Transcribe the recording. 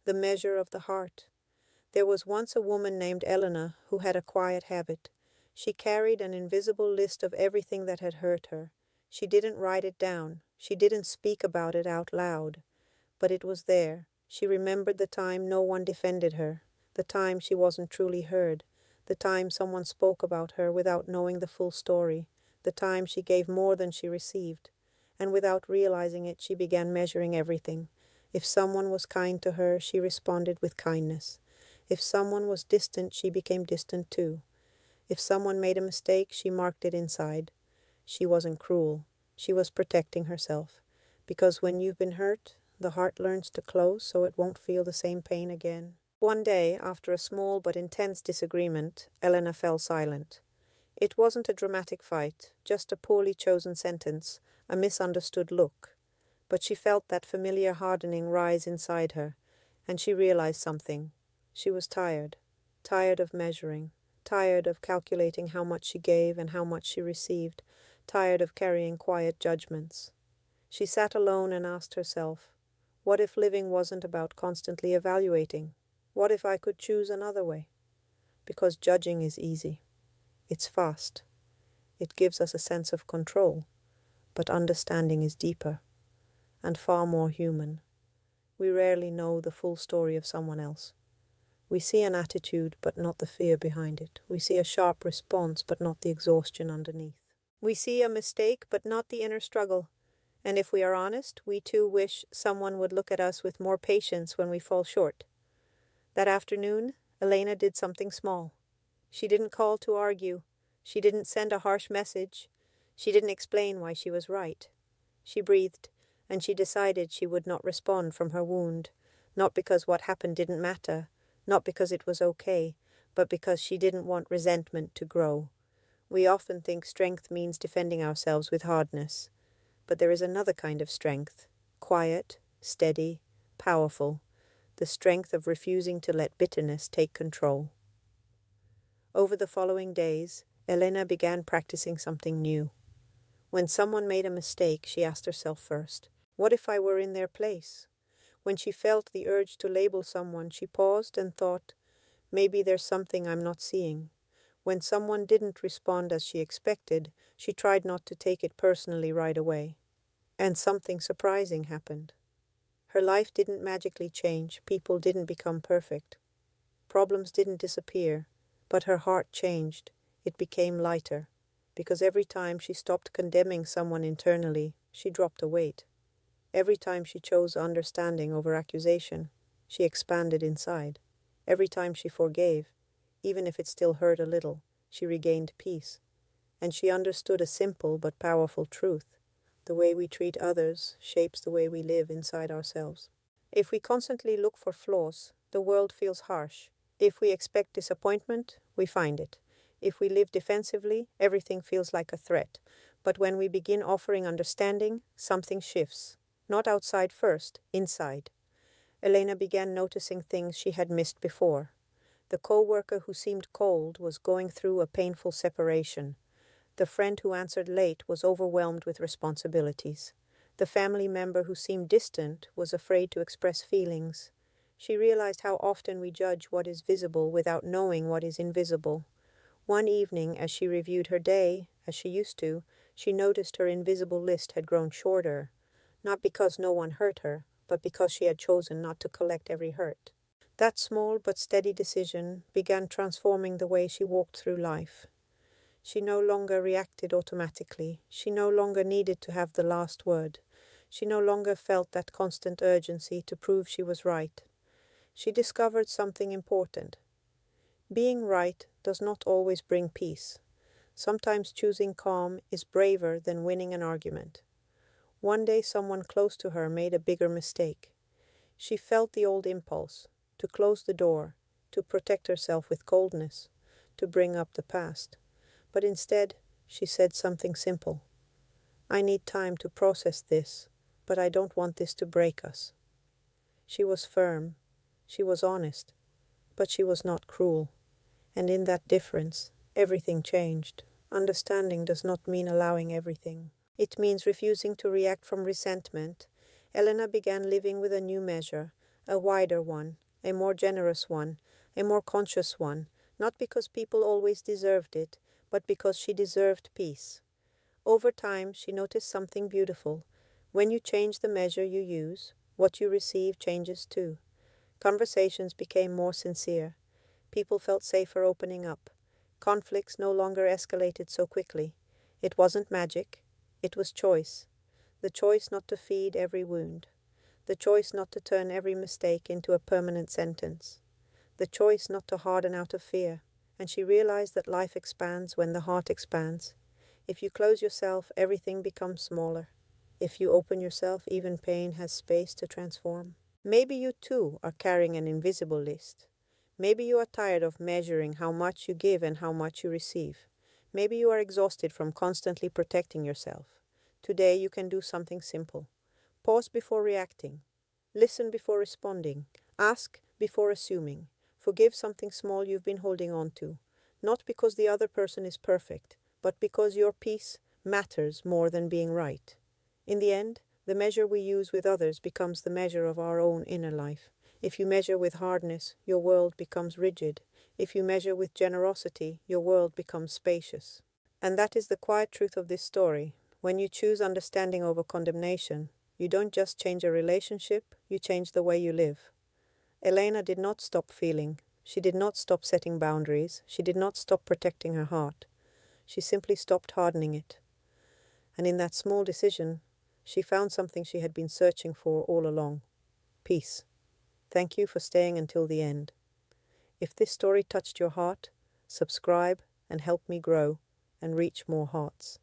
The measure of the heart. There was once a woman named Elena who had a quiet habit. She carried an invisible list of everything that had hurt her. She didn't write it down. She didn't speak about it out loud. But it was there. She remembered the time no one defended her, the time she wasn't truly heard, the time someone spoke about her without knowing the full story, the time she gave more than she received. And without realizing it, she began measuring everything. If someone was kind to her, she responded with kindness. If someone was distant, she became distant too. If someone made a mistake, she marked it inside. She wasn't cruel. She was protecting herself. Because when you've been hurt, the heart learns to close so it won't feel the same pain again. One day, after a small but intense disagreement, Elena fell silent. It wasn't a dramatic fight, just a poorly chosen sentence, a misunderstood look. But she felt that familiar hardening rise inside her, and she realized something. She was tired of measuring, tired of calculating how much she gave and how much she received, tired of carrying quiet judgments. She sat alone and asked herself, what if living wasn't about constantly evaluating? What if I could choose another way? Because judging is easy. It's fast. It gives us a sense of control. But understanding is deeper and far more human. We rarely know the full story of someone else. We see an attitude, but not the fear behind it. We see a sharp response, but not the exhaustion underneath. We see a mistake, but not the inner struggle. And if we are honest, we too wish someone would look at us with more patience when we fall short. That afternoon, Elena did something small. She didn't call to argue. She didn't send a harsh message. She didn't explain why she was right. She breathed, and she decided she would not respond from her wound, not because what happened didn't matter, not because it was okay, but because she didn't want resentment to grow. We often think strength means defending ourselves with hardness. But there is another kind of strength, quiet, steady, powerful, the strength of refusing to let bitterness take control. Over the following days, Elena began practicing something new. When someone made a mistake, she asked herself first, what if I were in their place? When she felt the urge to label someone, she paused and thought, maybe there's something I'm not seeing. When someone didn't respond as she expected, she tried not to take it personally right away. And something surprising happened. Her life didn't magically change, people didn't become perfect. Problems didn't disappear, but her heart changed. It became lighter, because every time she stopped condemning someone internally, she dropped a weight. Every time she chose understanding over accusation, she expanded inside. Every time she forgave, even if it still hurt a little, she regained peace. And she understood a simple but powerful truth. The way we treat others shapes the way we live inside ourselves. If we constantly look for flaws, the world feels harsh. If we expect disappointment, we find it. If we live defensively, everything feels like a threat. But when we begin offering understanding, something shifts. Not outside first, inside. Elena began noticing things she had missed before. The co-worker who seemed cold was going through a painful separation. The friend who answered late was overwhelmed with responsibilities. The family member who seemed distant was afraid to express feelings. She realized how often we judge what is visible without knowing what is invisible. One evening, as she reviewed her day, as she used to, she noticed her invisible list had grown shorter, not because no one hurt her, but because she had chosen not to collect every hurt. That small but steady decision began transforming the way she walked through life. She no longer reacted automatically. She no longer needed to have the last word. She no longer felt that constant urgency to prove she was right. She discovered something important. Being right does not always bring peace. Sometimes choosing calm is braver than winning an argument. One day someone close to her made a bigger mistake. She felt the old impulse to close the door, to protect herself with coldness, to bring up the past. But instead, she said something simple. I need time to process this, but I don't want this to break us. She was firm. She was honest. But she was not cruel. And in that difference, everything changed. Understanding does not mean allowing everything. It means refusing to react from resentment. Elena began living with a new measure, a wider one, a more generous one, a more conscious one, not because people always deserved it, but because she deserved peace. Over time, she noticed something beautiful. When you change the measure you use, what you receive changes too. Conversations became more sincere. People felt safer opening up. Conflicts no longer escalated so quickly. It wasn't magic. It was choice. The choice not to feed every wound. The choice not to turn every mistake into a permanent sentence. The choice not to harden out of fear. And she realized that life expands when the heart expands. If you close yourself, everything becomes smaller. If you open yourself, even pain has space to transform. Maybe you too are carrying an invisible list. Maybe you are tired of measuring how much you give and how much you receive. Maybe you are exhausted from constantly protecting yourself. Today you can do something simple. Pause before reacting. Listen before responding. Ask before assuming. Forgive something small you've been holding on to. Not because the other person is perfect, but because your peace matters more than being right. In the end, the measure we use with others becomes the measure of our own inner life. If you measure with hardness, your world becomes rigid. If you measure with generosity, your world becomes spacious. And that is the quiet truth of this story. When you choose understanding over condemnation, you don't just change a relationship, you change the way you live. Elena did not stop feeling. She did not stop setting boundaries. She did not stop protecting her heart. She simply stopped hardening it. And in that small decision, she found something she had been searching for all along: peace. Thank you for staying until the end. If this story touched your heart, subscribe and help me grow and reach more hearts.